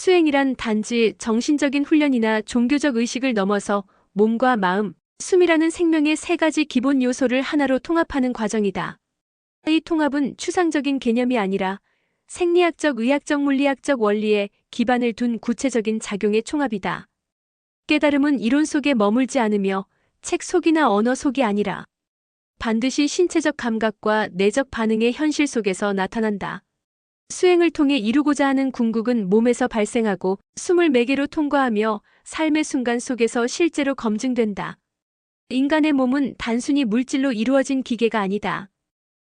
수행이란 단지 정신적인 훈련이나 종교적 의식을 넘어서 몸과 마음, 숨이라는 생명의 세 가지 기본 요소를 하나로 통합하는 과정이다. 이 통합은 추상적인 개념이 아니라 생리학적, 의학적, 물리학적 원리에 기반을 둔 구체적인 작용의 총합이다. 깨달음은 이론 속에 머물지 않으며 책 속이나 언어 속이 아니라 반드시 신체적 감각과 내적 반응의 현실 속에서 나타난다. 수행을 통해 이루고자 하는 궁극은 몸에서 발생하고 숨을 매개로 통과하며 삶의 순간 속에서 실제로 검증된다. 인간의 몸은 단순히 물질로 이루어진 기계가 아니다.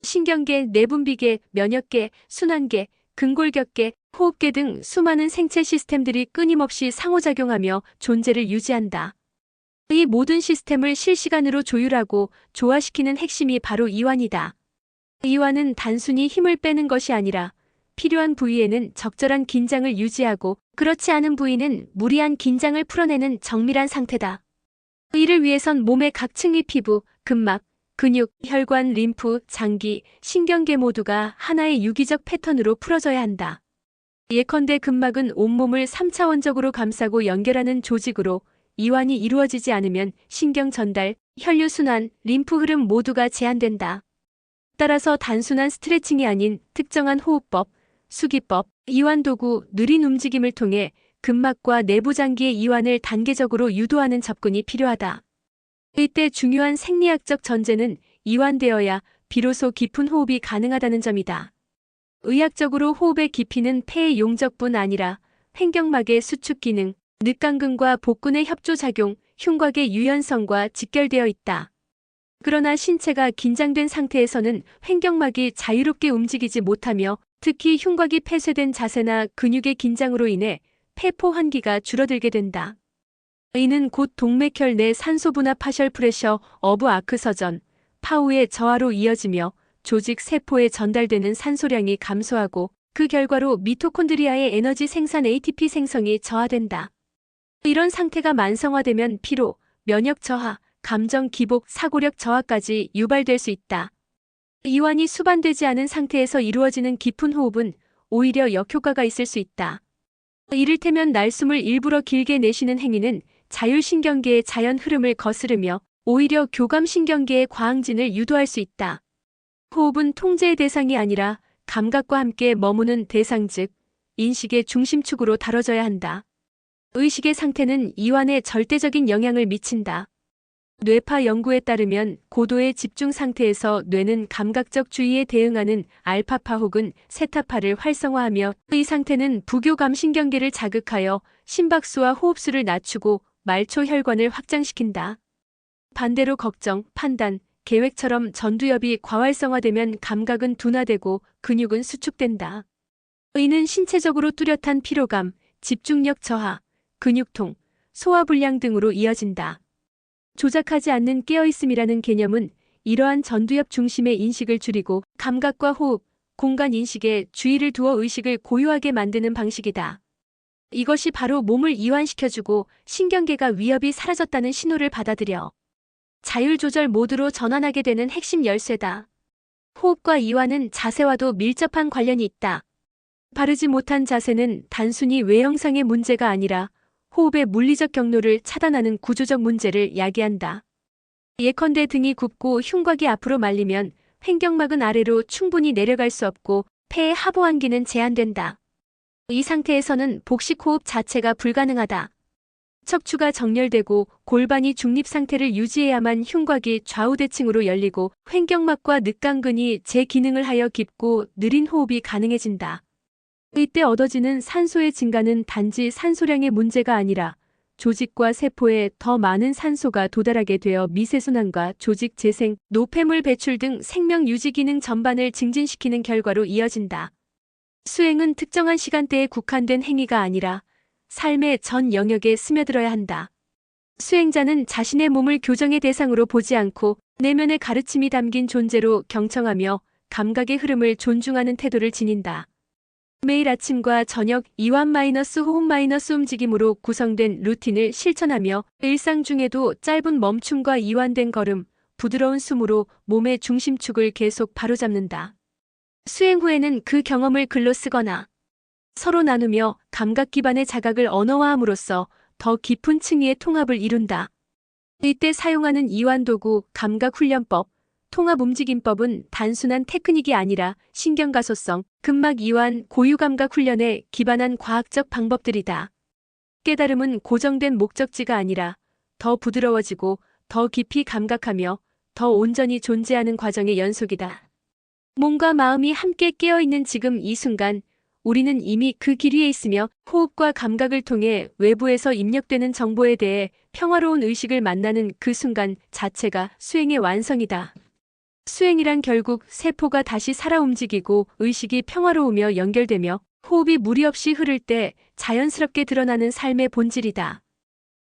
신경계, 내분비계, 면역계, 순환계, 근골격계, 호흡계 등 수많은 생체 시스템들이 끊임없이 상호작용하며 존재를 유지한다. 이 모든 시스템을 실시간으로 조율하고 조화시키는 핵심이 바로 이완이다. 이완은 단순히 힘을 빼는 것이 아니라 필요한 부위에는 적절한 긴장을 유지하고 그렇지 않은 부위는 무리한 긴장을 풀어내는 정밀한 상태다. 이를 위해선 몸의 각 층의 피부, 근막, 근육, 혈관, 림프, 장기, 신경계 모두가 하나의 유기적 패턴으로 풀어져야 한다. 예컨대 근막은 온몸을 3차원적으로 감싸고 연결하는 조직으로 이완이 이루어지지 않으면 신경 전달, 혈류 순환, 림프 흐름 모두가 제한된다. 따라서 단순한 스트레칭이 아닌 특정한 호흡법, 수기법, 이완 도구, 느린 움직임을 통해 근막과 내부 장기의 이완을 단계적으로 유도하는 접근이 필요하다. 이때 중요한 생리학적 전제는 이완되어야 비로소 깊은 호흡이 가능하다는 점이다. 의학적으로 호흡의 깊이는 폐의 용적뿐 아니라 횡격막의 수축 기능, 늑강근과 복근의 협조작용, 흉곽의 유연성과 직결되어 있다. 그러나 신체가 긴장된 상태에서는 횡격막이 자유롭게 움직이지 못하며 특히 흉곽이 폐쇄된 자세나 근육의 긴장으로 인해 폐포 환기가 줄어들게 된다. 이는 곧 동맥혈 내 산소 분화 파셜 프레셔, 어브 아크서전, 파우의 저하로 이어지며 조직 세포에 전달되는 산소량이 감소하고 그 결과로 미토콘드리아의 에너지 생산 ATP 생성이 저하된다. 이런 상태가 만성화되면 피로, 면역 저하, 감정 기복, 사고력 저하까지 유발될 수 있다. 이완이 수반되지 않은 상태에서 이루어지는 깊은 호흡은 오히려 역효과가 있을 수 있다. 이를테면 날숨을 일부러 길게 내쉬는 행위는 자율신경계의 자연 흐름을 거스르며 오히려 교감신경계의 과항진을 유도할 수 있다. 호흡은 통제의 대상이 아니라 감각과 함께 머무는 대상 즉 인식의 중심축으로 다뤄져야 한다. 의식의 상태는 이완에 절대적인 영향을 미친다. 뇌파 연구에 따르면 고도의 집중 상태에서 뇌는 감각적 주의에 대응하는 알파파 혹은 세타파를 활성화하며 이 상태는 부교감신경계를 자극하여 심박수와 호흡수를 낮추고 말초 혈관을 확장시킨다. 반대로 걱정, 판단, 계획처럼 전두엽이 과활성화되면 감각은 둔화되고 근육은 수축된다. 이는 신체적으로 뚜렷한 피로감, 집중력 저하, 근육통, 소화불량 등으로 이어진다. 조작하지 않는 깨어있음이라는 개념은 이러한 전두엽 중심의 인식을 줄이고 감각과 호흡, 공간 인식에 주의를 두어 의식을 고요하게 만드는 방식이다. 이것이 바로 몸을 이완시켜주고 신경계가 위협이 사라졌다는 신호를 받아들여 자율조절 모드로 전환하게 되는 핵심 열쇠다. 호흡과 이완은 자세와도 밀접한 관련이 있다. 바르지 못한 자세는 단순히 외형상의 문제가 아니라 호흡의 물리적 경로를 차단하는 구조적 문제를 야기한다. 예컨대 등이 굽고 흉곽이 앞으로 말리면 횡격막은 아래로 충분히 내려갈 수 없고 폐의 하부환기는 제한된다. 이 상태에서는 복식호흡 자체가 불가능하다. 척추가 정렬되고 골반이 중립 상태를 유지해야만 흉곽이 좌우대칭으로 열리고 횡격막과 늑강근이 재기능을 하여 깊고 느린 호흡이 가능해진다. 이때 얻어지는 산소의 증가는 단지 산소량의 문제가 아니라 조직과 세포에 더 많은 산소가 도달하게 되어 미세순환과 조직 재생, 노폐물 배출 등 생명 유지 기능 전반을 증진시키는 결과로 이어진다. 수행은 특정한 시간대에 국한된 행위가 아니라 삶의 전 영역에 스며들어야 한다. 수행자는 자신의 몸을 교정의 대상으로 보지 않고 내면의 가르침이 담긴 존재로 경청하며 감각의 흐름을 존중하는 태도를 지닌다. 매일 아침과 저녁 이완-호흡- 움직임으로 구성된 루틴을 실천하며 일상 중에도 짧은 멈춤과 이완된 걸음, 부드러운 숨으로 몸의 중심축을 계속 바로잡는다. 수행 후에는 그 경험을 글로 쓰거나 서로 나누며 감각 기반의 자각을 언어화함으로써 더 깊은 층위의 통합을 이룬다. 이때 사용하는 이완도구, 감각훈련법, 통합움직임법은 단순한 테크닉이 아니라 신경가소성, 근막 이완, 고유감각 훈련에 기반한 과학적 방법들이다. 깨달음은 고정된 목적지가 아니라 더 부드러워지고 더 깊이 감각하며 더 온전히 존재하는 과정의 연속이다. 몸과 마음이 함께 깨어있는 지금 이 순간, 우리는 이미 그 길 위에 있으며 호흡과 감각을 통해 외부에서 입력되는 정보에 대해 평화로운 의식을 만나는 그 순간 자체가 수행의 완성이다. 수행이란 결국 세포가 다시 살아 움직이고 의식이 평화로우며 연결되며 호흡이 무리 없이 흐를 때 자연스럽게 드러나는 삶의 본질이다.